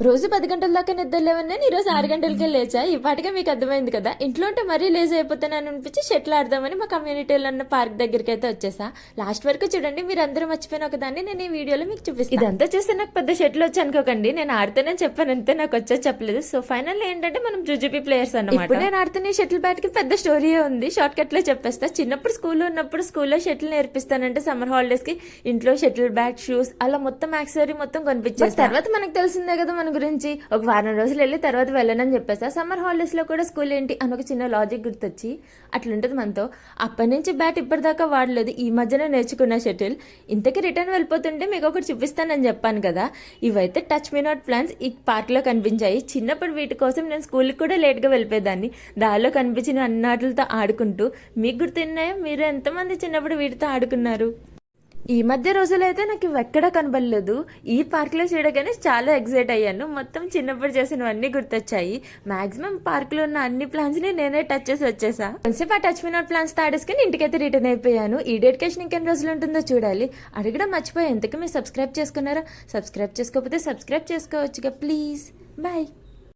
రోజు 10 గంటల దాకా నిద్ర లేవని నేను ఈరోజు 6 గంటలకే లేచా. ఈ పాటిగా మీకు అర్థమైంది కదా. ఇంట్లో ఉంటే మరీ లేజ్ అయిపోతానని అనిపించి షటిల్ ఆడదామని మా కమ్యూనిటీలో ఉన్న పార్క్ దగ్గరికి అయితే వచ్చేసా. లాస్ట్ వరకు చూడండి, మీరు అందరూ మర్చిపోయిన ఒక దాన్ని నేను ఈ వీడియోలో మీకు చూపిస్తాను. ఇదంతా చూస్తే నాకు పెద్ద షటిల్ వచ్చి అనుకోకండి, నేను ఆడితేనే చెప్పాను అంతే, నాకు వచ్చే చెప్పలేదు. సో ఫైనల్ ఏంటంటే మనం జుజుబీ ప్లేయర్స్ అన్నమాట. ఇప్పుడు నేను ఆడుతున్న షటిల్ బ్యాట్ కి పెద్ద స్టోరీయే ఉంది, షార్ట్ కట్ లో చెప్పేస్తా. చిన్నప్పుడు స్కూల్లో ఉన్నప్పుడు స్కూల్లో షటిల్ నేర్పిస్తానంటే సమ్మర్ హాలిడేస్ కి ఇంట్లో షటిల్ బ్యాట్, షూస్ అలా మొత్తం యాక్సెసరీ మొత్తం కొనిపించేస్తా. తర్వాత మనకు తెలిసిందే కదా మన గురించి. ఒక వారం రోజులు వెళ్ళి తర్వాత వెళ్ళనని చెప్పేసా. సమ్మర్ హాలిడేస్ లో కూడా స్కూల్ ఏంటి అని ఒక చిన్న లాజిక్ గుర్తొచ్చి అట్లుంటది మనతో. అప్పటి నుంచి బ్యాట్ ఇప్పటిదాకా వాడలేదు, ఈ మధ్యన నేర్చుకున్న షటిల్. ఇంతకీ రిటర్న్ వెళ్ళిపోతుంటే మీకు ఒకటి చూపిస్తానని చెప్పాను కదా. ఇవైతే టచ్ మీ నాట్ ప్లాన్స్ ఈ పార్క్ లో కనిపించాయి. చిన్నప్పుడు వీటి కోసం నేను స్కూల్కి కూడా లేట్ గా వెళ్ళిపోయేదాన్ని. దారిలో కనిపించిన అన్నాటితో ఆడుకుంటూ. మీకు గుర్తున్నాయో, మీరు ఎంతమంది చిన్నప్పుడు వీటితో ఆడుకున్నారు? ఈ మధ్య రోజులైతే నాకు ఇవి ఎక్కడా కనబడలేదు. ఈ పార్క్లో చూడగానే చాలా ఎగ్జైట్ అయ్యాను. మొత్తం చిన్నప్పుడు చేసినవన్నీ గుర్తొచ్చాయి. మాక్సిమం పార్క్లో ఉన్న అన్ని ప్లాన్స్ ని నేనే టచ్ చేసి వచ్చేసా. కొంచెంసేపు ఆ టచ్ మీ నాట్ ప్లాన్స్ తాడేసుకుని ఇంటికైతే రిటర్న్ అయిపోయాను. ఈ డెడికేషన్ ఇంకెన్ని రోజులు ఉంటుందో చూడాలి. అడగడం మర్చిపోయి, ఎంతకీ మీరు సబ్స్క్రైబ్ చేసుకున్నారా? సబ్స్క్రైబ్ చేసుకోకపోతే సబ్స్క్రైబ్ చేసుకోవచ్చుగా ప్లీజ్. బాయ్.